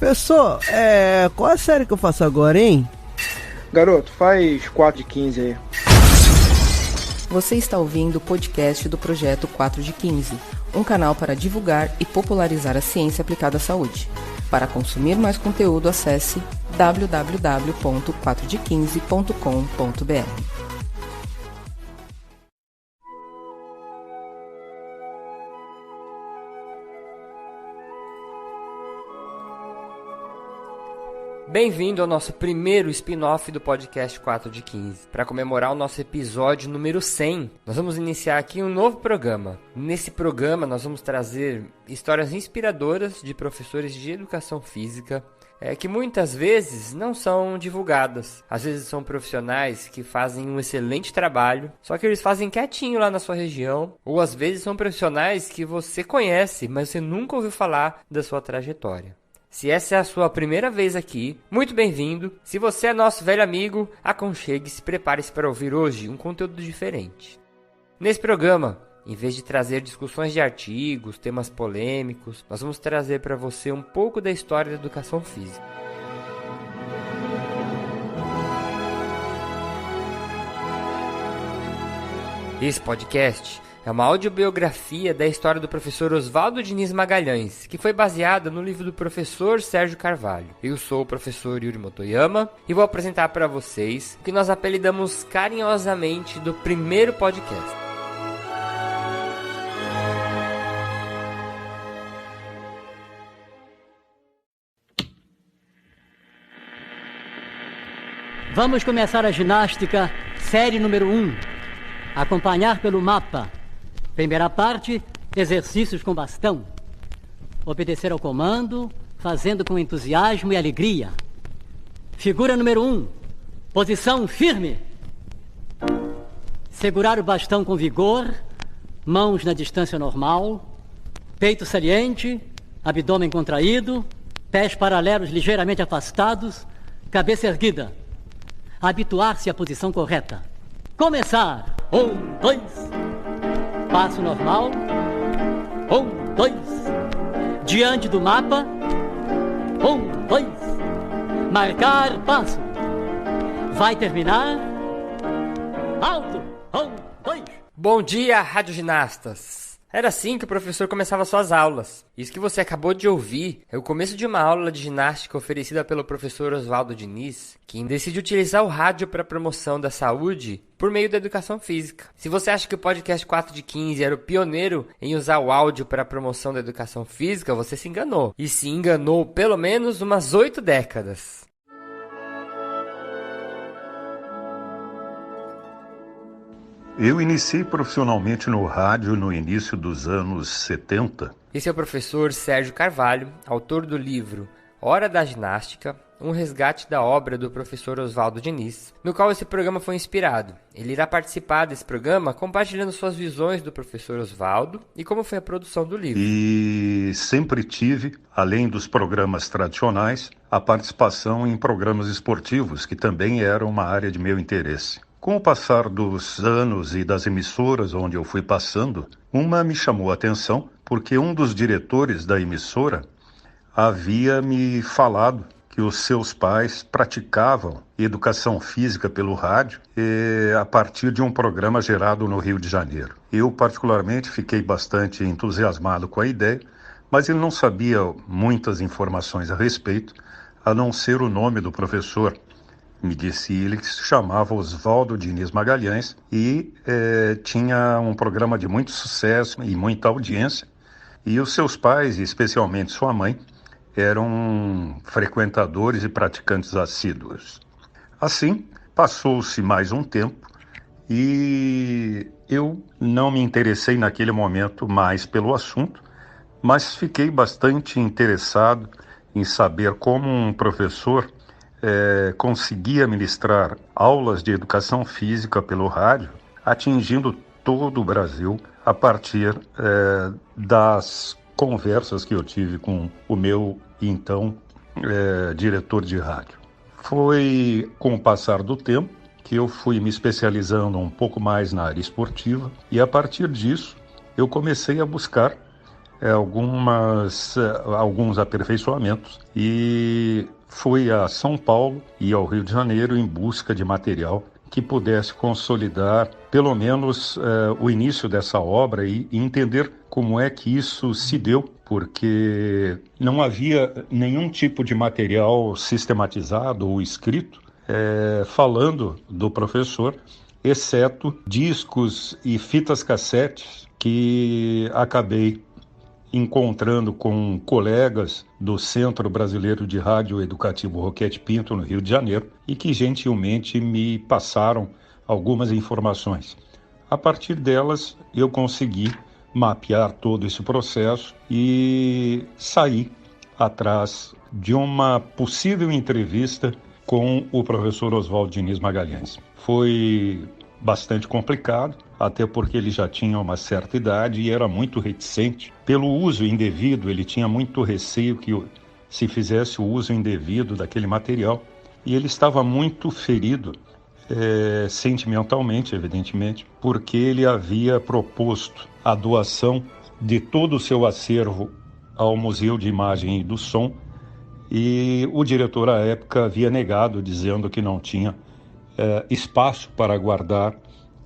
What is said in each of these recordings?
Professor, qual a série que eu faço agora, hein? Garoto, faz 4 de 15 aí. Você está ouvindo o podcast do Projeto 4 de 15, um canal para divulgar e popularizar a ciência aplicada à saúde. Para consumir mais conteúdo, acesse www.4de15.com.br. Bem-vindo ao nosso primeiro spin-off do podcast 4 de 15. Para comemorar o nosso episódio número 100, nós vamos iniciar aqui um novo programa. Nesse programa nós vamos trazer histórias inspiradoras de professores de educação física, que muitas vezes não são divulgadas. Às vezes são profissionais que fazem um excelente trabalho, só que eles fazem quietinho lá na sua região, ou às vezes são profissionais que você conhece, mas você nunca ouviu falar da sua trajetória. Se essa é a sua primeira vez aqui, muito bem-vindo. Se você é nosso velho amigo, aconchegue-se e prepare-se para ouvir hoje um conteúdo diferente. Nesse programa, em vez de trazer discussões de artigos, temas polêmicos, nós vamos trazer para você um pouco da história da educação física. Esse podcast é uma audiobiografia da história do professor Oswaldo Diniz Magalhães, que foi baseada no livro do professor Sérgio Carvalho. Eu sou o professor Yuri Motoyama e vou apresentar para vocês o que nós apelidamos carinhosamente do primeiro podcast. Vamos começar a ginástica, série número 1. Acompanhar pelo mapa. Primeira parte, exercícios com bastão. Obedecer ao comando, fazendo com entusiasmo e alegria. Figura número 1, posição firme. Segurar o bastão com vigor, mãos na distância normal, peito saliente, abdômen contraído, pés paralelos ligeiramente afastados, cabeça erguida. Habituar-se à posição correta. Começar! 1, 2... Passo normal. 1, 2. Diante do mapa. 1, 2. Marcar passo. Vai terminar. Alto. 1, 2. Bom dia, radioginastas! Era assim que o professor começava suas aulas. Isso que você acabou de ouvir é o começo de uma aula de ginástica oferecida pelo professor Oswaldo Diniz, que decide utilizar o rádio para a promoção da saúde por meio da educação física. Se você acha que o podcast 4 de 15 era o pioneiro em usar o áudio para a promoção da educação física, você se enganou. E se enganou pelo menos umas 8 décadas. Eu iniciei profissionalmente no rádio no início dos anos 70. Esse é o professor Sérgio Carvalho, autor do livro Hora da Ginástica, um resgate da obra do professor Oswaldo Diniz, no qual esse programa foi inspirado. Ele irá participar desse programa compartilhando suas visões do professor Oswaldo e como foi a produção do livro. E sempre tive, além dos programas tradicionais, a participação em programas esportivos, que também era uma área de meu interesse. Com o passar dos anos e das emissoras onde eu fui passando, uma me chamou a atenção porque um dos diretores da emissora havia me falado que os seus pais praticavam educação física pelo rádio a partir de um programa gerado no Rio de Janeiro. Eu, particularmente, fiquei bastante entusiasmado com a ideia, mas ele não sabia muitas informações a respeito, a não ser o nome do professor. Me disse ele que se chamava Oswaldo Diniz Magalhães e tinha um programa de muito sucesso e muita audiência. E os seus pais, e especialmente sua mãe, eram frequentadores e praticantes assíduos. Assim, passou-se mais um tempo e eu não me interessei naquele momento mais pelo assunto, mas fiquei bastante interessado em saber como um professor conseguia ministrar aulas de educação física pelo rádio, atingindo todo o Brasil a partir das conversas que eu tive com o meu, então, diretor de rádio. Foi com o passar do tempo que eu fui me especializando um pouco mais na área esportiva e, a partir disso, eu comecei a buscar alguns aperfeiçoamentos e fui a São Paulo e ao Rio de Janeiro em busca de material que pudesse consolidar pelo menos o início dessa obra e entender como é que isso se deu, porque não havia nenhum tipo de material sistematizado ou escrito falando do professor, exceto discos e fitas cassetes que acabei encontrando com colegas do Centro Brasileiro de Rádio Educativo Roquete Pinto, no Rio de Janeiro, e que gentilmente me passaram algumas informações. A partir delas, eu consegui mapear todo esse processo e sair atrás de uma possível entrevista com o professor Oswaldo Diniz Magalhães. Foi bastante complicado, até porque ele já tinha uma certa idade e era muito reticente. Pelo uso indevido, ele tinha muito receio que se fizesse o uso indevido daquele material. E ele estava muito ferido, sentimentalmente, evidentemente, porque ele havia proposto a doação de todo o seu acervo ao Museu de Imagem e do Som, e o diretor à época havia negado, dizendo que não tinha espaço para guardar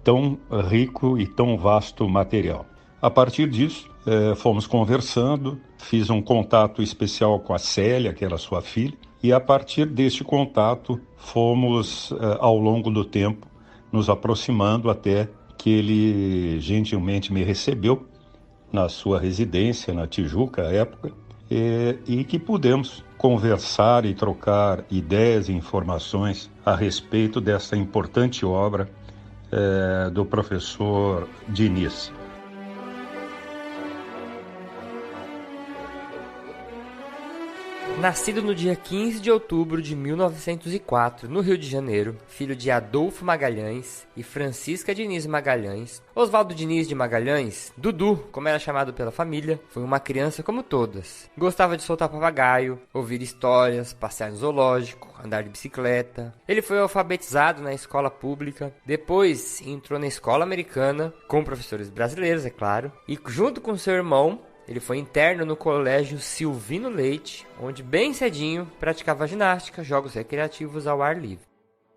tão rico e tão vasto material. A partir disso, fomos conversando, fiz um contato especial com a Célia, que era sua filha, e a partir deste contato fomos, ao longo do tempo, nos aproximando até que ele gentilmente me recebeu na sua residência, na Tijuca, à época, e que pudemos conversar e trocar ideias e informações a respeito dessa importante obra do professor Diniz. Nascido no dia 15 de outubro de 1904, no Rio de Janeiro, filho de Adolfo Magalhães e Francisca Diniz Magalhães, Oswaldo Diniz de Magalhães, Dudu, como era chamado pela família, foi uma criança como todas. Gostava de soltar papagaio, ouvir histórias, passear no zoológico, andar de bicicleta. Ele foi alfabetizado na escola pública, depois entrou na escola americana, com professores brasileiros, é claro, e junto com seu irmão, ele foi interno no colégio Silvino Leite, onde bem cedinho praticava ginástica, jogos recreativos ao ar livre.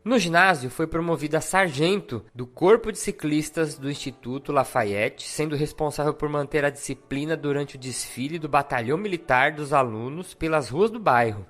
No ginásio, foi promovido a sargento do Corpo de Ciclistas do Instituto Lafayette, sendo responsável por manter a disciplina durante o desfile do Batalhão Militar dos alunos pelas ruas do bairro.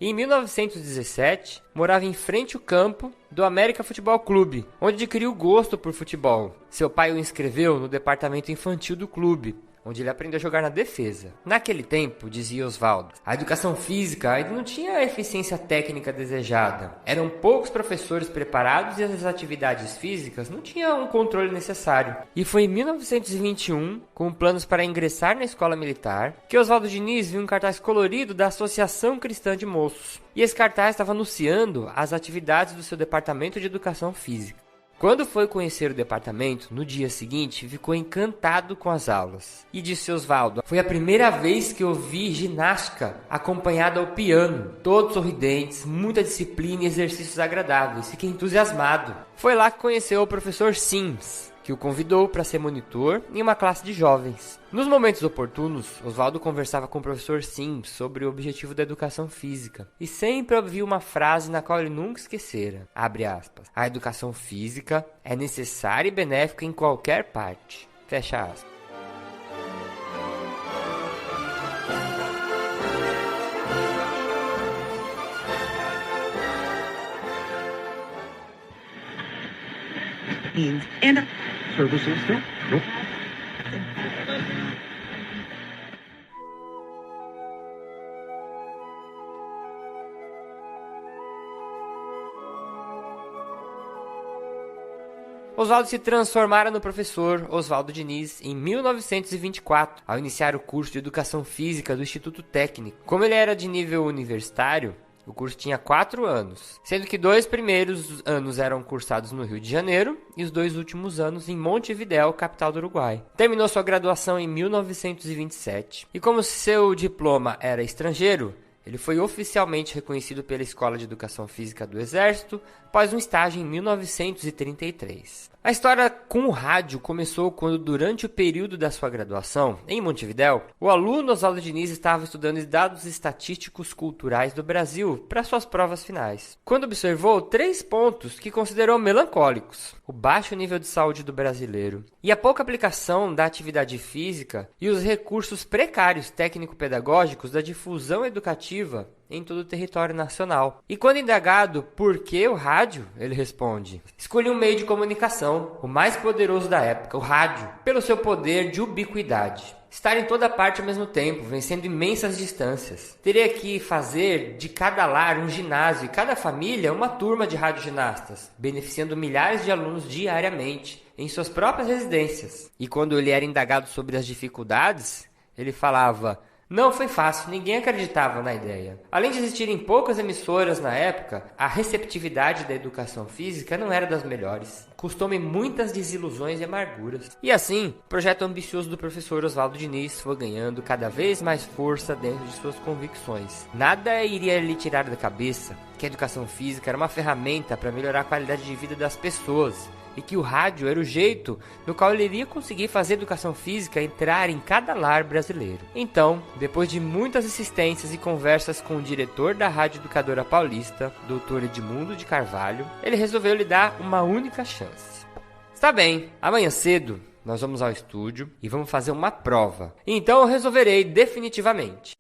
E em 1917, morava em frente ao campo do América Futebol Clube, onde adquiriu gosto por futebol. Seu pai o inscreveu no departamento infantil do clube, onde ele aprendeu a jogar na defesa. Naquele tempo, dizia Oswaldo, a educação física ainda não tinha a eficiência técnica desejada. Eram poucos professores preparados e as atividades físicas não tinham um controle necessário. E foi em 1921, com planos para ingressar na escola militar, que Oswaldo Diniz viu um cartaz colorido da Associação Cristã de Moços. E esse cartaz estava anunciando as atividades do seu departamento de educação física. Quando foi conhecer o departamento, no dia seguinte, ficou encantado com as aulas. E disse Oswaldo, foi a primeira vez que eu vi ginástica acompanhada ao piano. Todos sorridentes, muita disciplina e exercícios agradáveis. Fiquei entusiasmado. Foi lá que conheceu o professor Sims, que o convidou para ser monitor em uma classe de jovens. Nos momentos oportunos, Oswaldo conversava com o professor Sims sobre o objetivo da educação física e sempre ouvia uma frase na qual ele nunca esquecera, abre aspas, a educação física é necessária e benéfica em qualquer parte, fecha aspas. And services still? Nope. Oswaldo se transformara no professor Oswaldo Diniz em 1924, ao iniciar o curso de Educação Física do Instituto Técnico. Como ele era de nível universitário, o curso tinha 4 anos, sendo que 2 primeiros anos eram cursados no Rio de Janeiro e os 2 últimos anos em Montevidéu, capital do Uruguai. Terminou sua graduação em 1927 e como seu diploma era estrangeiro, ele foi oficialmente reconhecido pela Escola de Educação Física do Exército após um estágio em 1933. A história com o rádio começou quando, durante o período da sua graduação, em Montevidéu, o aluno Oswaldo Diniz estava estudando dados estatísticos culturais do Brasil para suas provas finais, quando observou 3 pontos que considerou melancólicos: o baixo nível de saúde do brasileiro e a pouca aplicação da atividade física e os recursos precários técnico-pedagógicos da difusão educativa em todo o território nacional. E quando indagado por que o rádio, ele responde: escolhi um meio de comunicação, o mais poderoso da época, o rádio, pelo seu poder de ubiquidade. Estar em toda parte ao mesmo tempo, vencendo imensas distâncias. Teria que fazer de cada lar um ginásio e cada família uma turma de radioginastas, beneficiando milhares de alunos diariamente em suas próprias residências. E quando ele era indagado sobre as dificuldades, ele falava: não foi fácil, ninguém acreditava na ideia. Além de existirem poucas emissoras na época, a receptividade da educação física não era das melhores. Custou-me muitas desilusões e amarguras. E assim, o projeto ambicioso do professor Oswaldo Diniz foi ganhando cada vez mais força dentro de suas convicções. Nada iria lhe tirar da cabeça que a educação física era uma ferramenta para melhorar a qualidade de vida das pessoas, e que o rádio era o jeito no qual ele iria conseguir fazer a educação física entrar em cada lar brasileiro. Então, depois de muitas insistências e conversas com o diretor da Rádio Educadora Paulista, Dr. Edmundo de Carvalho, ele resolveu lhe dar uma única chance. Está bem, amanhã cedo nós vamos ao estúdio e vamos fazer uma prova. Então eu resolverei definitivamente.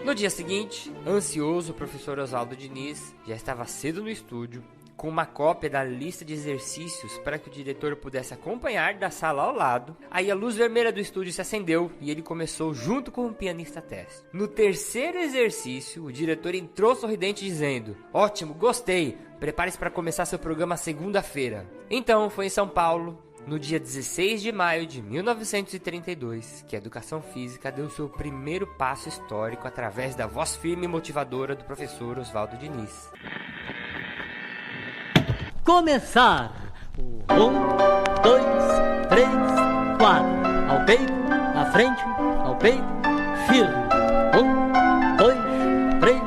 No dia seguinte, ansioso, o professor Oswaldo Diniz já estava cedo no estúdio, com uma cópia da lista de exercícios para que o diretor pudesse acompanhar da sala ao lado. Aí a luz vermelha do estúdio se acendeu e ele começou junto com o pianista teste. No terceiro exercício, o diretor entrou sorridente dizendo: ótimo, gostei, prepare-se para começar seu programa segunda-feira. Então, foi em São Paulo, no dia 16 de maio de 1932, que a educação física deu seu primeiro passo histórico através da voz firme e motivadora do professor Oswaldo Diniz. Começar! 1, 2, 3, 4. Ao peito, à frente, ao peito, firme. 1, 2, 3,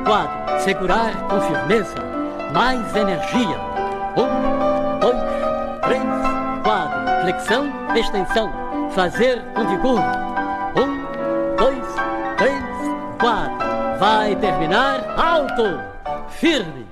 4. Segurar com firmeza, mais energia. 1, 2, 3, 4. Flexão, extensão, fazer com vigor. 1, 2, 3, 4. Vai terminar alto, firme.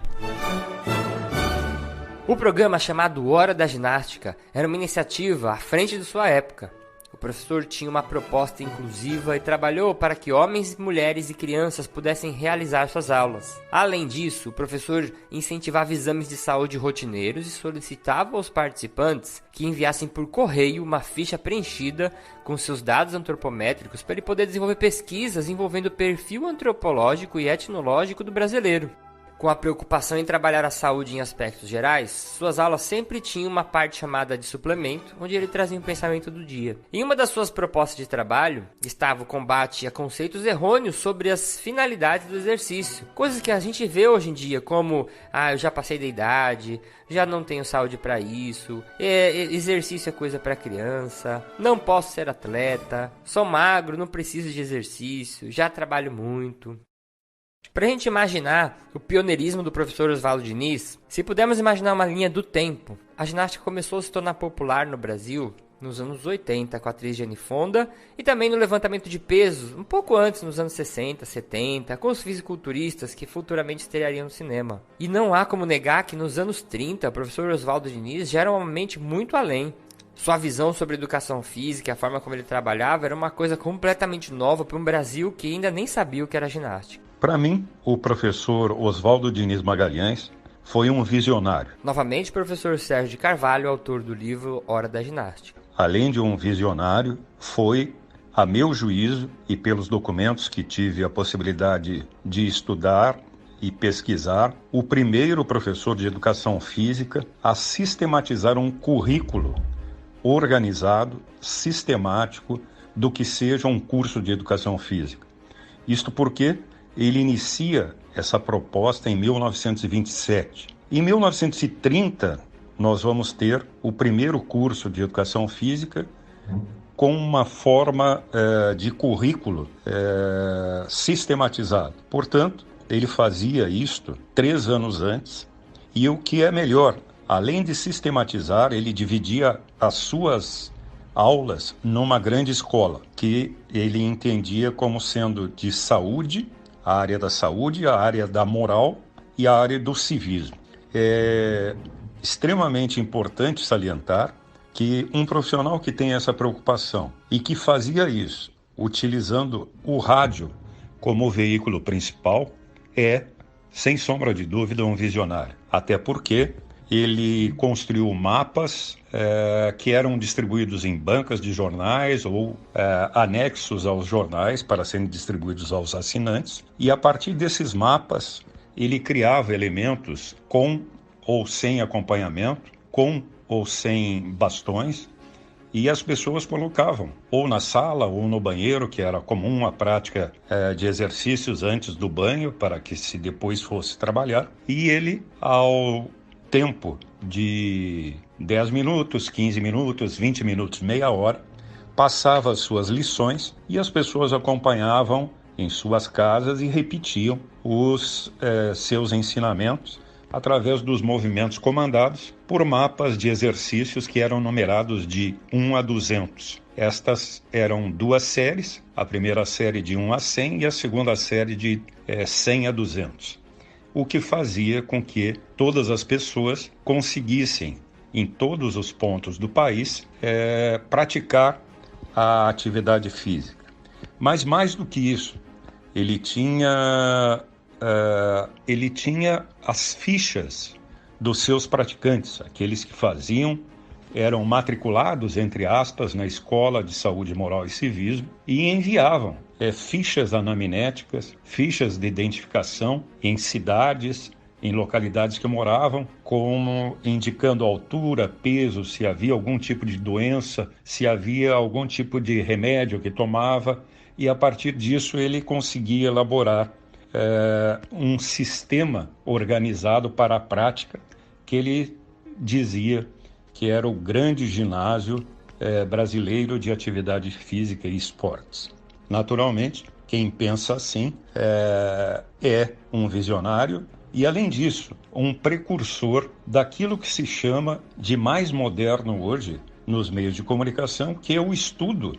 O programa chamado Hora da Ginástica era uma iniciativa à frente de sua época. O professor tinha uma proposta inclusiva e trabalhou para que homens, mulheres e crianças pudessem realizar suas aulas. Além disso, o professor incentivava exames de saúde rotineiros e solicitava aos participantes que enviassem por correio uma ficha preenchida com seus dados antropométricos para ele poder desenvolver pesquisas envolvendo o perfil antropológico e etnológico do brasileiro. Com a preocupação em trabalhar a saúde em aspectos gerais, suas aulas sempre tinham uma parte chamada de suplemento, onde ele trazia um pensamento do dia. Em uma das suas propostas de trabalho estava o combate a conceitos errôneos sobre as finalidades do exercício. Coisas que a gente vê hoje em dia, como eu já passei da idade, já não tenho saúde para isso, exercício é coisa para criança, não posso ser atleta, sou magro, não preciso de exercício, já trabalho muito. Para a gente imaginar o pioneirismo do professor Oswaldo Diniz, se pudermos imaginar uma linha do tempo, a ginástica começou a se tornar popular no Brasil nos anos 80, com a atriz Jane Fonda, e também no levantamento de pesos, um pouco antes, nos anos 60, 70, com os fisiculturistas que futuramente estreariam no cinema. E não há como negar que nos anos 30, o professor Oswaldo Diniz já era uma mente muito além. Sua visão sobre educação física e a forma como ele trabalhava era uma coisa completamente nova para um Brasil que ainda nem sabia o que era ginástica. Para mim, o professor Oswaldo Diniz Magalhães foi um visionário. Novamente, o professor Sérgio de Carvalho, autor do livro Hora da Ginástica. Além de um visionário, foi, a meu juízo e pelos documentos que tive a possibilidade de estudar e pesquisar, o primeiro professor de educação física a sistematizar um currículo organizado, sistemático, do que seja um curso de educação física. Isto porque ele inicia essa proposta em 1927. Em 1930, nós vamos ter o primeiro curso de educação física, com uma forma de currículo sistematizado. Portanto, ele fazia isto 3 anos antes, e o que é melhor, além de sistematizar, ele dividia as suas aulas numa grande escola, que ele entendia como sendo de saúde, a área da saúde, a área da moral e a área do civismo. É extremamente importante salientar que um profissional que tem essa preocupação e que fazia isso utilizando o rádio como veículo principal é, sem sombra de dúvida, um visionário. Até porque ele construiu mapas que eram distribuídos em bancas de jornais ou anexos aos jornais para serem distribuídos aos assinantes. E a partir desses mapas, ele criava elementos com ou sem acompanhamento, com ou sem bastões, e as pessoas colocavam ou na sala ou no banheiro, que era comum a prática de exercícios antes do banho, para que se depois fosse trabalhar. E ele, ao tempo de 10 minutos, 15 minutos, 20 minutos, meia hora, passava as suas lições e as pessoas acompanhavam em suas casas e repetiam os seus ensinamentos através dos movimentos comandados por mapas de exercícios que eram numerados de 1 a 200. Estas eram 2 séries, a primeira série de 1 a 100 e a segunda série de 100 a 200. O que fazia com que todas as pessoas conseguissem, em todos os pontos do país, praticar a atividade física. Mas mais do que isso, ele tinha as fichas dos seus praticantes, aqueles que eram matriculados, entre aspas, na Escola de Saúde Moral e Civismo, e enviavam fichas anamnéticas, fichas de identificação em cidades, em localidades que moravam, como indicando altura, peso, se havia algum tipo de doença, se havia algum tipo de remédio que tomava, e a partir disso ele conseguia elaborar um sistema organizado para a prática, que ele dizia que era o grande ginásio brasileiro de atividade física e esportes. Naturalmente, quem pensa assim é um visionário e, além disso, um precursor daquilo que se chama de mais moderno hoje nos meios de comunicação, que é o estudo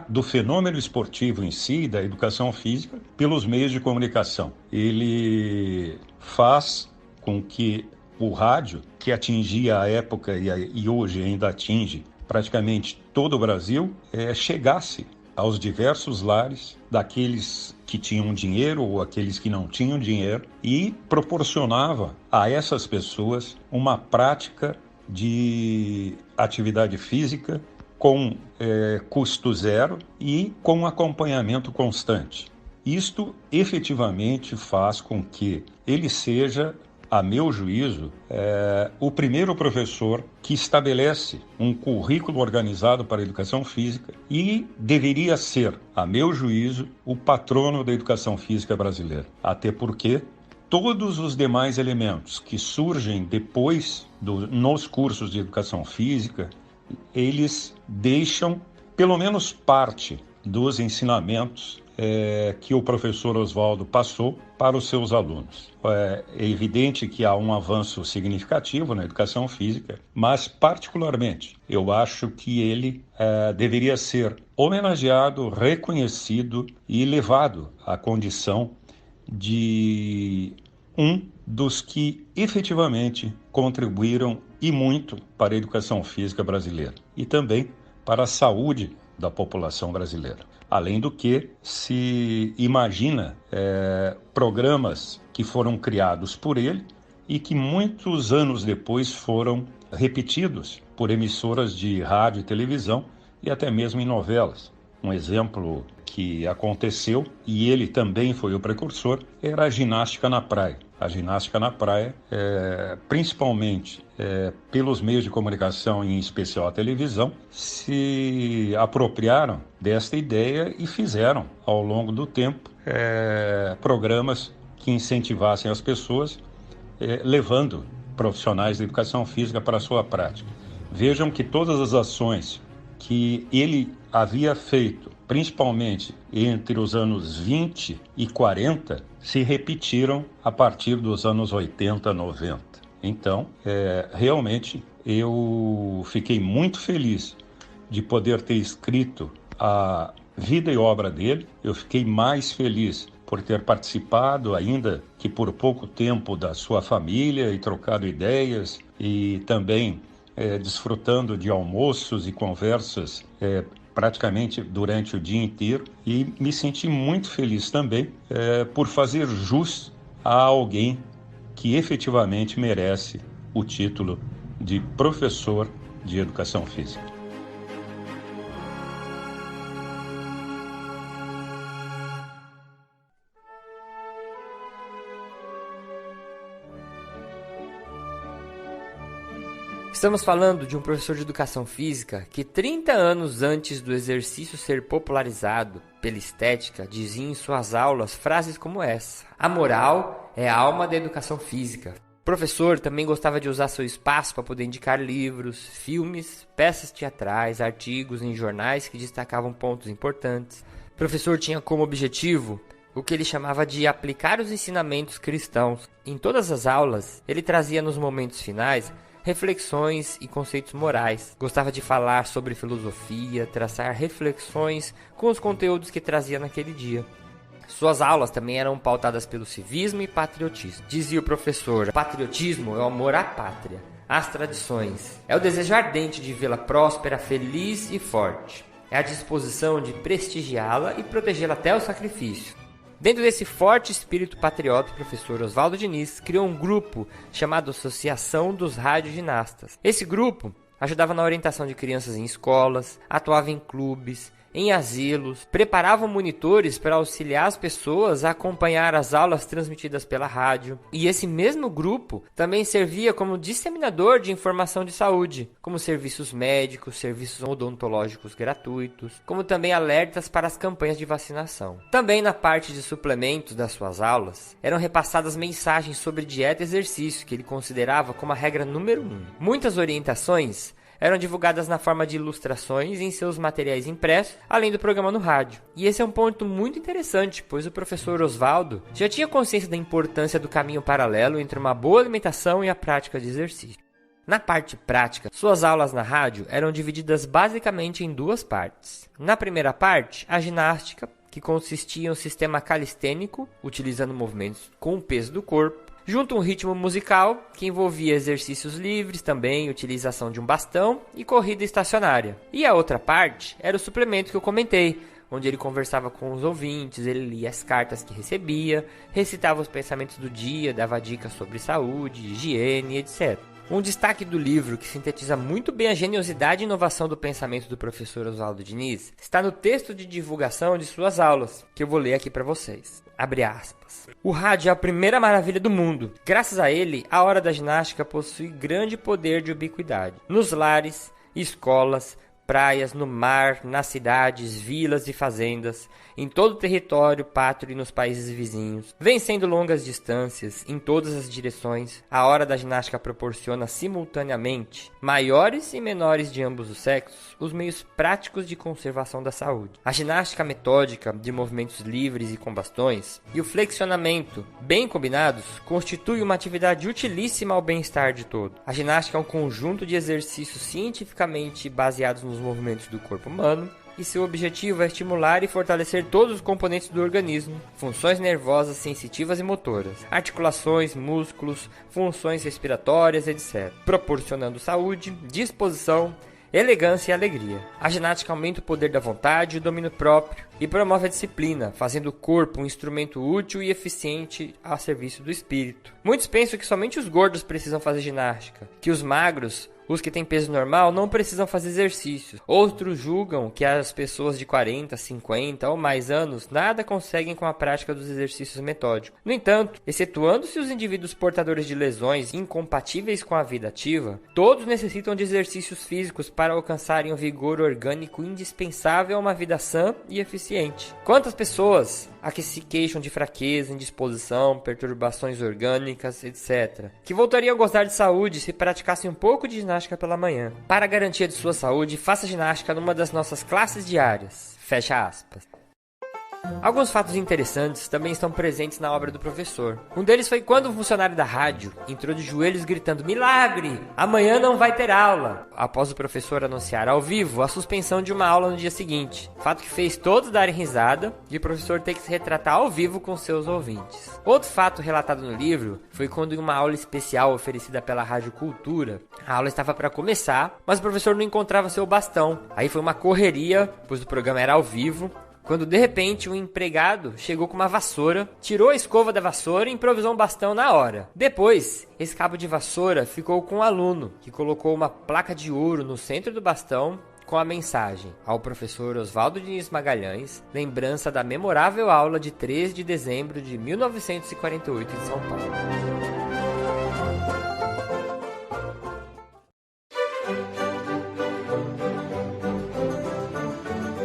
do fenômeno esportivo em si, da educação física, pelos meios de comunicação. Ele faz com que o rádio, que atingia a época e hoje ainda atinge praticamente todo o Brasil, chegasse aos diversos lares daqueles que tinham dinheiro ou aqueles que não tinham dinheiro e proporcionava a essas pessoas uma prática de atividade física com custo zero e com acompanhamento constante. Isto efetivamente faz com que ele seja, a meu juízo, o primeiro professor que estabelece um currículo organizado para a educação física e deveria ser, a meu juízo, o patrono da educação física brasileira. Até porque todos os demais elementos que surgem depois nos cursos de educação física, eles deixam pelo menos parte dos ensinamentos que o professor Oswaldo passou para os seus alunos. É evidente que há um avanço significativo na educação física, mas particularmente eu acho que ele deveria ser homenageado, reconhecido e levado à condição de um dos que efetivamente contribuíram e muito para a educação física brasileira e também para a saúde da população brasileira. Além do que se imagina programas que foram criados por ele e que muitos anos depois foram repetidos por emissoras de rádio e televisão e até mesmo em novelas. Um exemplo que aconteceu, e ele também foi o precursor, era a ginástica na praia. A ginástica na praia, principalmente pelos meios de comunicação, em especial a televisão, se apropriaram desta ideia e fizeram, ao longo do tempo, programas que incentivassem as pessoas, levando profissionais da educação física para a sua prática. Vejam que todas as ações que ele havia feito, principalmente entre os anos 20 e 40, se repetiram a partir dos anos 80, 90. Então, realmente, eu fiquei muito feliz de poder ter escrito a vida e obra dele. Eu fiquei mais feliz por ter participado, ainda que por pouco tempo, da sua família e trocado ideias e também desfrutando de almoços e conversas praticamente durante o dia inteiro, e me senti muito feliz também por fazer jus a alguém que efetivamente merece o título de professor de educação física. Estamos falando de um professor de educação física que 30 anos antes do exercício ser popularizado pela estética, dizia em suas aulas frases como essa: a moral é a alma da educação física. O professor também gostava de usar seu espaço para poder indicar livros, filmes, peças teatrais, artigos em jornais que destacavam pontos importantes. O professor tinha como objetivo o que ele chamava de aplicar os ensinamentos cristãos. Em todas as aulas, ele trazia nos momentos finais reflexões e conceitos morais. Gostava de falar sobre filosofia, traçar reflexões com os conteúdos que trazia naquele dia. Suas aulas também eram pautadas pelo civismo e patriotismo. Dizia o professor: o patriotismo é o amor à pátria, às tradições. É o desejo ardente de vê-la próspera, feliz e forte. É a disposição de prestigiá-la e protegê-la até o sacrifício. Dentro desse forte espírito patriota, o professor Oswaldo Diniz criou um grupo chamado Associação dos Radioginastas. Esse grupo ajudava na orientação de crianças em escolas, atuava em clubes, em asilos, preparava monitores para auxiliar as pessoas a acompanhar as aulas transmitidas pela rádio. E esse mesmo grupo também servia como disseminador de informação de saúde, como serviços médicos, serviços odontológicos gratuitos, como também alertas para as campanhas de vacinação. Também na parte de suplementos das suas aulas, eram repassadas mensagens sobre dieta e exercício, que ele considerava como a regra número 1. Muitas orientações eram divulgadas na forma de ilustrações em seus materiais impressos, além do programa no rádio. E esse é um ponto muito interessante, pois o professor Oswaldo já tinha consciência da importância do caminho paralelo entre uma boa alimentação e a prática de exercício. Na parte prática, suas aulas na rádio eram divididas basicamente em duas partes. Na primeira parte, a ginástica, que consistia em um sistema calistênico, utilizando movimentos com o peso do corpo, junto a um ritmo musical que envolvia exercícios livres, também utilização de um bastão e corrida estacionária. E a outra parte era o suplemento que eu comentei, onde ele conversava com os ouvintes, ele lia as cartas que recebia, recitava os pensamentos do dia, dava dicas sobre saúde, higiene, etc. Um destaque do livro, que sintetiza muito bem a geniosidade e inovação do pensamento do professor Oswaldo Diniz, está no texto de divulgação de suas aulas, que eu vou ler aqui para vocês. Abre aspas. O rádio é a primeira maravilha do mundo. Graças a ele, a hora da ginástica possui grande poder de ubiquidade. Nos lares, escolas, praias, no mar, nas cidades, vilas e fazendas, em todo o território pátrio e nos países vizinhos, vencendo longas distâncias em todas as direções. A hora da ginástica proporciona simultaneamente, maiores e menores de ambos os sexos, os meios práticos de conservação da saúde. A ginástica metódica de movimentos livres e com bastões e o flexionamento, bem combinados, constitui uma atividade utilíssima ao bem-estar de todo. A ginástica é um conjunto de exercícios cientificamente baseados nos movimentos do corpo humano, e seu objetivo é estimular e fortalecer todos os componentes do organismo, funções nervosas, sensitivas e motoras, articulações, músculos, funções respiratórias, etc., proporcionando saúde, disposição, elegância e alegria. A ginástica aumenta o poder da vontade e o domínio próprio e promove a disciplina, fazendo o corpo um instrumento útil e eficiente a serviço do espírito. Muitos pensam que somente os gordos precisam fazer ginástica, que os magros, os que têm peso normal, não precisam fazer exercícios. Outros julgam que as pessoas de 40, 50 ou mais anos nada conseguem com a prática dos exercícios metódicos. No entanto, excetuando-se os indivíduos portadores de lesões incompatíveis com a vida ativa, todos necessitam de exercícios físicos para alcançarem o vigor orgânico indispensável a uma vida sã e eficiente. suficiente. Quantas pessoas que se queixam de fraqueza, indisposição, perturbações orgânicas, etc., que voltariam a gozar de saúde se praticassem um pouco de ginástica pela manhã. Para a garantia de sua saúde, faça ginástica numa das nossas classes diárias. Fecha aspas. Alguns fatos interessantes também estão presentes na obra do professor. Um deles foi quando um funcionário da rádio entrou de joelhos gritando: "Milagre! Amanhã não vai ter aula!", após o professor anunciar ao vivo a suspensão de uma aula no dia seguinte. Fato que fez todos darem risada e o professor ter que se retratar ao vivo com seus ouvintes. Outro fato relatado no livro foi quando em uma aula especial oferecida pela Rádio Cultura, a aula estava para começar, mas o professor não encontrava seu bastão. Aí foi uma correria, pois o programa era ao vivo, quando de repente um empregado chegou com uma vassoura, tirou a escova da vassoura e improvisou um bastão na hora. Depois, esse cabo de vassoura ficou com o aluno, que colocou uma placa de ouro no centro do bastão com a mensagem: ao professor Oswaldo Diniz Magalhães, lembrança da memorável aula de 3 de dezembro de 1948 em São Paulo.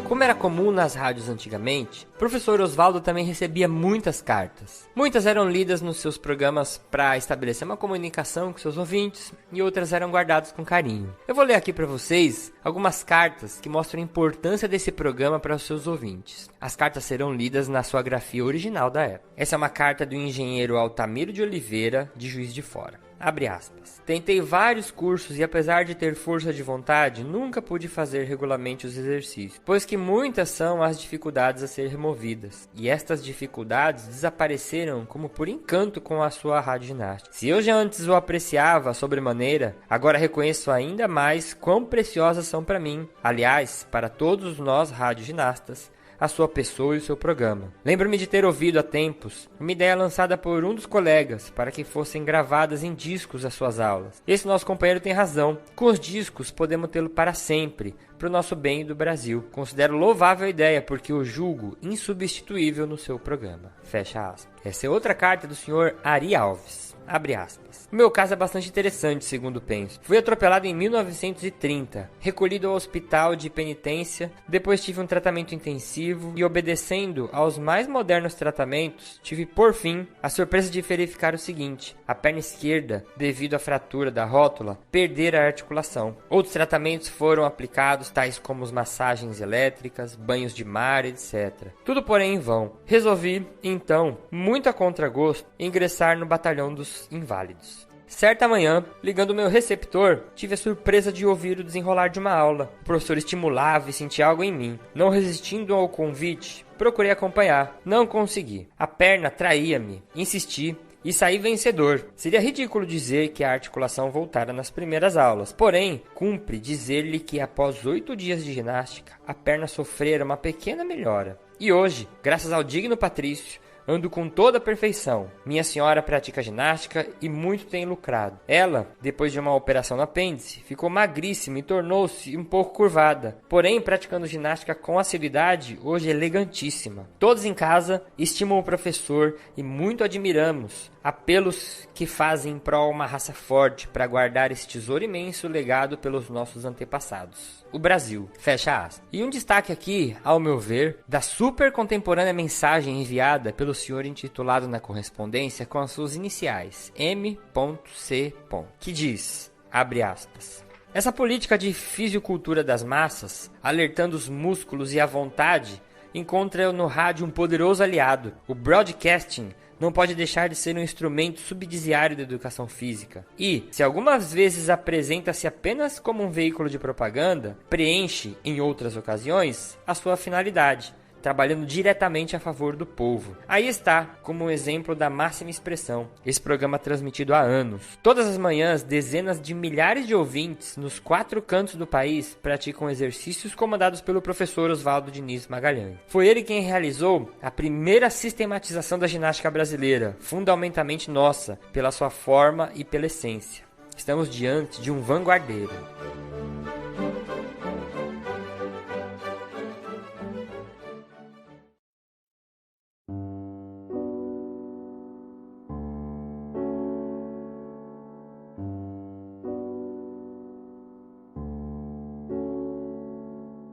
Como era comum nas rádios antigamente, o professor Oswaldo também recebia muitas cartas. Muitas eram lidas nos seus programas para estabelecer uma comunicação com seus ouvintes e outras eram guardadas com carinho. Eu vou ler aqui para vocês algumas cartas que mostram a importância desse programa para os seus ouvintes. As cartas serão lidas na sua grafia original da época. Essa é uma carta do engenheiro Altamiro de Oliveira, de Juiz de Fora. Abre aspas. Tentei vários cursos e apesar de ter força de vontade, nunca pude fazer regularmente os exercícios, pois que muitas são as dificuldades a ser removidas. E estas dificuldades desapareceram como por encanto com a sua radioginástica. Se eu já antes o apreciava sobremaneira, agora reconheço ainda mais quão preciosas são para mim, aliás, para todos nós radioginastas, a sua pessoa e o seu programa. Lembro-me de ter ouvido há tempos uma ideia lançada por um dos colegas para que fossem gravadas em discos as suas aulas. Esse nosso companheiro tem razão. Com os discos podemos tê-lo para sempre, para o nosso bem e do Brasil. Considero louvável a ideia porque o julgo insubstituível no seu programa. Fecha aspas. Essa é outra carta do senhor Ari Alves. Abre aspas. O meu caso é bastante interessante, segundo penso. Fui atropelado em 1930, recolhido ao hospital de penitência, depois tive um tratamento intensivo e, obedecendo aos mais modernos tratamentos, tive, por fim, a surpresa de verificar o seguinte: a perna esquerda, devido à fratura da rótula, perdera a articulação. Outros tratamentos foram aplicados, tais como as massagens elétricas, banhos de mar, etc. Tudo, porém, em vão. Resolvi, então, muito a contragosto, ingressar no batalhão dos inválidos. Certa manhã, ligando o meu receptor, tive a surpresa de ouvir o desenrolar de uma aula. O professor estimulava e sentia algo em mim. Não resistindo ao convite, procurei acompanhar. Não consegui. A perna traía-me. Insisti e saí vencedor. Seria ridículo dizer que a articulação voltara nas primeiras aulas. Porém, cumpre dizer-lhe que após 8 dias de ginástica, a perna sofrera uma pequena melhora. E hoje, graças ao digno Patrício, ando com toda a perfeição. Minha senhora pratica ginástica e muito tem lucrado. Ela, depois de uma operação no apêndice, ficou magríssima e tornou-se um pouco curvada. Porém, praticando ginástica com assiduidade, hoje é elegantíssima. Todos em casa estimam o professor e muito admiramos apelos que fazem em prol uma raça forte para guardar esse tesouro imenso legado pelos nossos antepassados. O Brasil. Fecha aspas. E um destaque aqui, ao meu ver, da super contemporânea mensagem enviada pelo senhor intitulado na correspondência com as suas iniciais, M.C. que diz, abre aspas: essa política de fisicultura das massas, alertando os músculos e a vontade, encontra no rádio um poderoso aliado. O broadcasting não pode deixar de ser um instrumento subsidiário da educação física. E, se algumas vezes apresenta-se apenas como um veículo de propaganda, preenche, em outras ocasiões, a sua finalidade, trabalhando diretamente a favor do povo. Aí está, como um exemplo da máxima expressão, esse programa transmitido há anos. Todas as manhãs, dezenas de milhares de ouvintes nos 4 cantos do país praticam exercícios comandados pelo professor Oswaldo Diniz Magalhães. Foi ele quem realizou a primeira sistematização da ginástica brasileira, fundamentalmente nossa, pela sua forma e pela essência. Estamos diante de um vanguardeiro.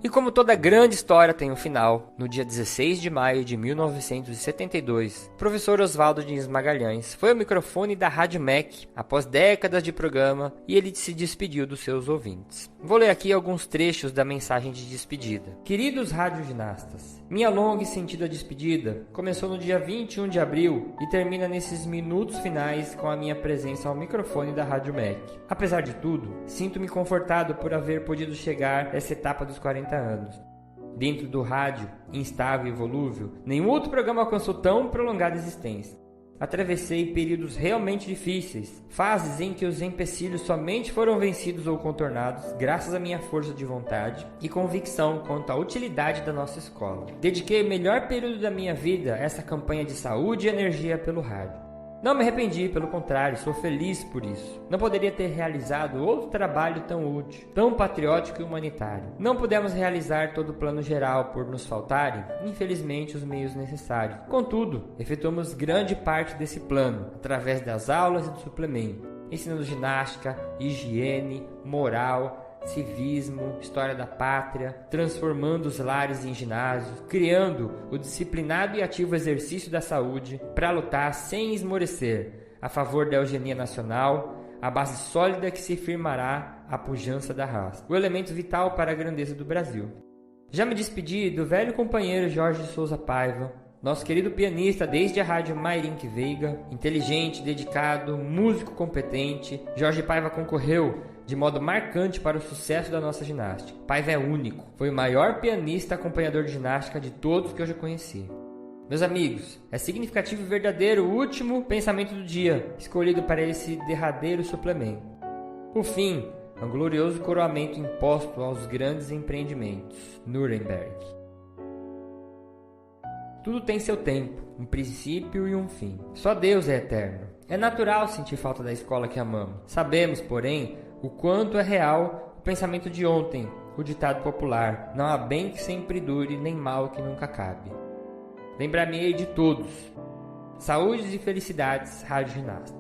E como toda grande história tem um final, no dia 16 de maio de 1972, o professor Oswaldo Diniz Magalhães foi ao microfone da Rádio MEC após décadas de programa e ele se despediu dos seus ouvintes. Vou ler aqui alguns trechos da mensagem de despedida. Queridos radioginastas, minha longa e sentida despedida começou no dia 21 de abril e termina nesses minutos finais com a minha presença ao microfone da Rádio MEC. Apesar de tudo, sinto-me confortado por haver podido chegar a essa etapa dos 40 anos. Dentro do rádio, instável e volúvel, nenhum outro programa alcançou tão prolongada existência. Atravessei períodos realmente difíceis, fases em que os empecilhos somente foram vencidos ou contornados graças à minha força de vontade e convicção quanto à utilidade da nossa escola. Dediquei o melhor período da minha vida a essa campanha de saúde e energia pelo rádio. Não me arrependi, pelo contrário, sou feliz por isso. Não poderia ter realizado outro trabalho tão útil, tão patriótico e humanitário. Não pudemos realizar todo o plano geral por nos faltarem, infelizmente, os meios necessários. Contudo, efetuamos grande parte desse plano, através das aulas e do suplemento, ensinando ginástica, higiene, moral, civismo, história da pátria, transformando os lares em ginásios, criando o disciplinado e ativo exercício da saúde para lutar sem esmorecer a favor da eugenia nacional, a base sólida que se firmará a pujança da raça, o elemento vital para a grandeza do Brasil. Já me despedi do velho companheiro Jorge de Souza Paiva, nosso querido pianista desde a rádio Mairink Veiga, inteligente, dedicado, músico competente. Jorge Paiva concorreu de modo marcante para o sucesso da nossa ginástica. Paiva é único, foi o maior pianista acompanhador de ginástica de todos que eu já conheci. Meus amigos, é significativo e verdadeiro o último pensamento do dia, escolhido para esse derradeiro suplemento. Por fim, é um glorioso coroamento imposto aos grandes empreendimentos, Nuremberg. Tudo tem seu tempo, um princípio e um fim. Só Deus é eterno. É natural sentir falta da escola que amamos. Sabemos, porém, o quanto é real o pensamento de ontem, o ditado popular: não há bem que sempre dure, nem mal que nunca acabe. Lembrar-me-ei de todos. Saúdes e felicidades, Rádio Ginasta.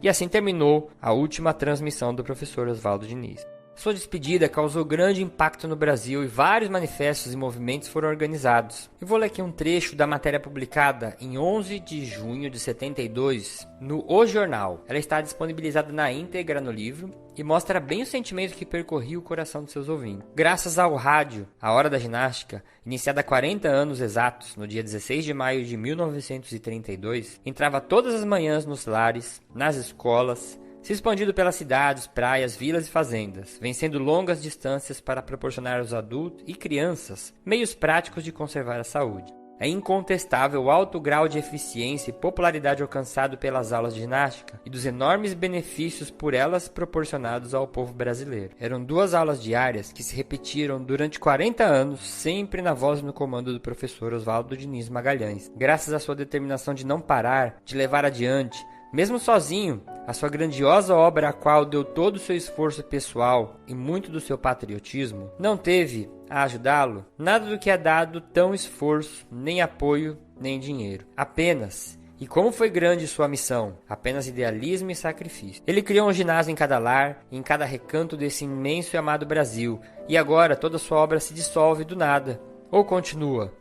E assim terminou a última transmissão do professor Oswaldo Diniz. Sua despedida causou grande impacto no Brasil e vários manifestos e movimentos foram organizados. Eu vou ler aqui um trecho da matéria publicada em 11 de junho de 72 no O Jornal. Ela está disponibilizada na íntegra no livro e mostra bem o sentimento que percorria o coração de seus ouvintes. Graças ao rádio, a Hora da Ginástica, iniciada há 40 anos exatos, no dia 16 de maio de 1932, entrava todas as manhãs nos lares, nas escolas, se expandindo pelas cidades, praias, vilas e fazendas, vencendo longas distâncias para proporcionar aos adultos e crianças meios práticos de conservar a saúde. É incontestável o alto grau de eficiência e popularidade alcançado pelas aulas de ginástica e dos enormes benefícios por elas proporcionados ao povo brasileiro. Eram 2 aulas diárias que se repetiram durante 40 anos, sempre na voz e no comando do professor Oswaldo Diniz Magalhães. Graças à sua determinação de não parar, de levar adiante, mesmo sozinho, a sua grandiosa obra, a qual deu todo o seu esforço pessoal e muito do seu patriotismo, não teve a ajudá-lo nada do que é dado tão esforço, nem apoio, nem dinheiro. Apenas, e como foi grande sua missão, apenas idealismo e sacrifício. Ele criou um ginásio em cada lar, em cada recanto desse imenso e amado Brasil, e agora toda sua obra se dissolve do nada, ou continua.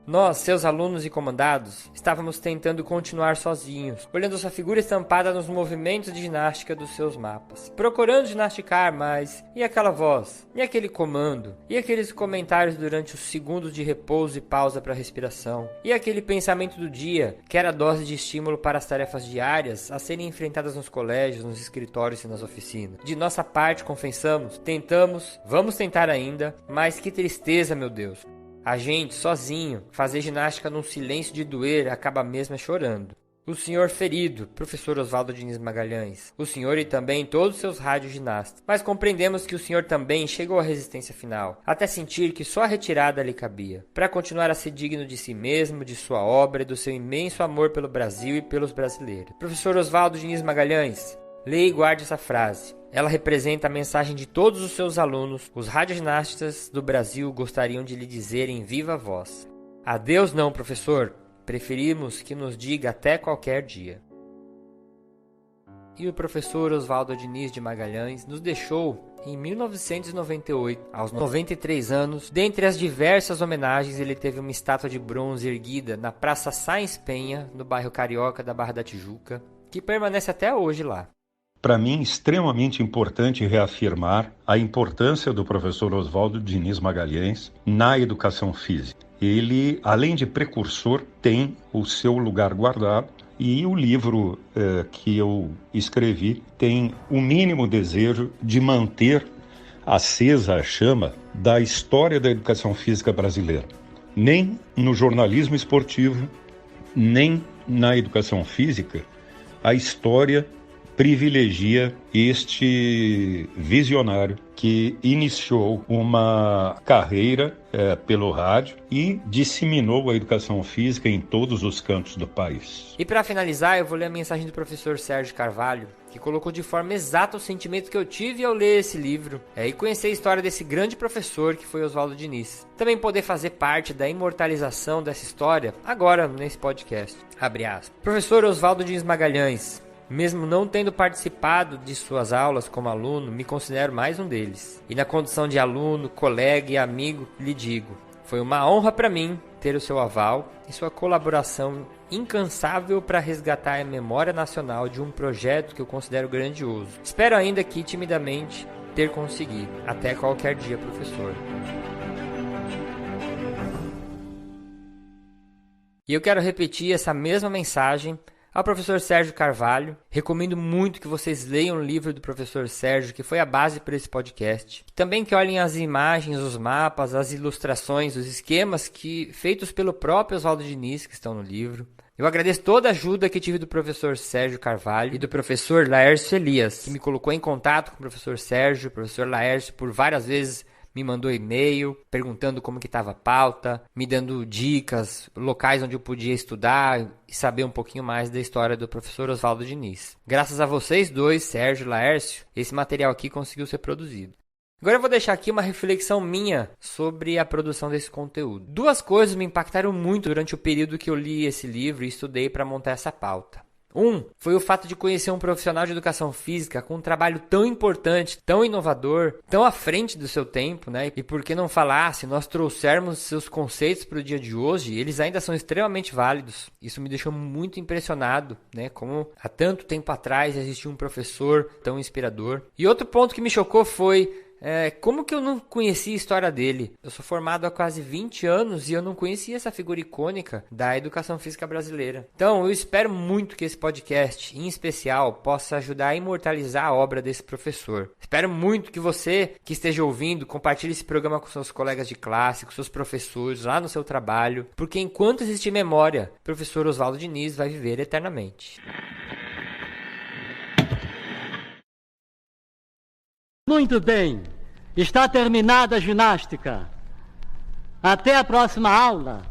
Nós, seus alunos e comandados, estávamos tentando continuar sozinhos, olhando sua figura estampada nos movimentos de ginástica dos seus mapas, procurando ginasticar, mas e aquela voz? E aquele comando? E aqueles comentários durante os segundos de repouso e pausa para respiração? E aquele pensamento do dia, que era a dose de estímulo para as tarefas diárias a serem enfrentadas nos colégios, nos escritórios e nas oficinas? De nossa parte, confessamos, tentamos, vamos tentar ainda, mas que tristeza, meu Deus! A gente, sozinho, fazer ginástica num silêncio de doer acaba mesmo chorando. O senhor ferido, professor Oswaldo Diniz Magalhães. O senhor e também todos os seus radioginastas. Mas compreendemos que o senhor também chegou à resistência final, até sentir que só a retirada lhe cabia, para continuar a ser digno de si mesmo, de sua obra e do seu imenso amor pelo Brasil e pelos brasileiros. Professor Oswaldo Diniz Magalhães, leia e guarde essa frase. Ela representa a mensagem de todos os seus alunos. Os radioginastas do Brasil gostariam de lhe dizer em viva voz: adeus não, professor. preferimos que nos diga até qualquer dia. E o professor Oswaldo Diniz de Magalhães nos deixou em 1998, aos 93 anos. Dentre as diversas homenagens, ele teve uma estátua de bronze erguida na Praça Sáenz Penha, no bairro Carioca da Barra da Tijuca, que permanece até hoje lá. Para mim, extremamente importante reafirmar a importância do professor Oswaldo Diniz Magalhães na educação física. Ele, além de precursor, tem o seu lugar guardado. E o livro que eu escrevi tem o mínimo desejo de manter acesa a chama da história da educação física brasileira. Nem no jornalismo esportivo, nem na educação física, a história privilegia este visionário que iniciou uma carreira pelo rádio e disseminou a educação física em todos os cantos do país. E para finalizar, eu vou ler a mensagem do professor Sérgio Carvalho, que colocou de forma exata o sentimento que eu tive ao ler esse livro e conhecer a história desse grande professor que foi Oswaldo Diniz. Também poder fazer parte da imortalização dessa história agora nesse podcast. Abre aspas. Professor Oswaldo Diniz Magalhães, mesmo não tendo participado de suas aulas como aluno, me considero mais um deles. E na condição de aluno, colega e amigo, lhe digo, foi uma honra para mim ter o seu aval e sua colaboração incansável para resgatar a memória nacional de um projeto que eu considero grandioso. Espero ainda que, timidamente, ter conseguido. Até qualquer dia, professor. E eu quero repetir essa mesma mensagem ao professor Sérgio Carvalho. Recomendo muito que vocês leiam o livro do professor Sérgio, que foi a base para esse podcast. Também que olhem as imagens, os mapas, as ilustrações, os esquemas feitos pelo próprio Oswaldo Diniz, que estão no livro. Eu agradeço toda a ajuda que tive do professor Sérgio Carvalho e do professor Laércio Elias, que me colocou em contato com o professor Sérgio. O professor Laércio, por várias vezes, me mandou e-mail perguntando como que estava a pauta, me dando dicas, locais onde eu podia estudar e saber um pouquinho mais da história do professor Oswaldo Diniz. Graças a vocês dois, Sérgio e Laércio, esse material aqui conseguiu ser produzido. Agora eu vou deixar aqui uma reflexão minha sobre a produção desse conteúdo. Duas coisas me impactaram muito durante o período que eu li esse livro e estudei para montar essa pauta. Foi o fato de conhecer um profissional de educação física com um trabalho tão importante, tão inovador, tão à frente do seu tempo, né? E por que não falar, se nós trouxermos seus conceitos para o dia de hoje, eles ainda são extremamente válidos. Isso me deixou muito impressionado, né? Como há tanto tempo atrás existia um professor tão inspirador. E outro ponto que me chocou foi como que eu não conhecia a história dele? Eu sou formado há quase 20 anos e eu não conhecia essa figura icônica da educação física brasileira. Então, eu espero muito que esse podcast, em especial, possa ajudar a imortalizar a obra desse professor. Espero muito que você, que esteja ouvindo, compartilhe esse programa com seus colegas de classe, com seus professores, lá no seu trabalho, porque enquanto existir memória, o professor Oswaldo Diniz vai viver eternamente. Muito bem, está terminada a ginástica. Até a próxima aula.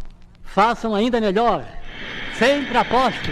Façam ainda melhor. Sempre aposto.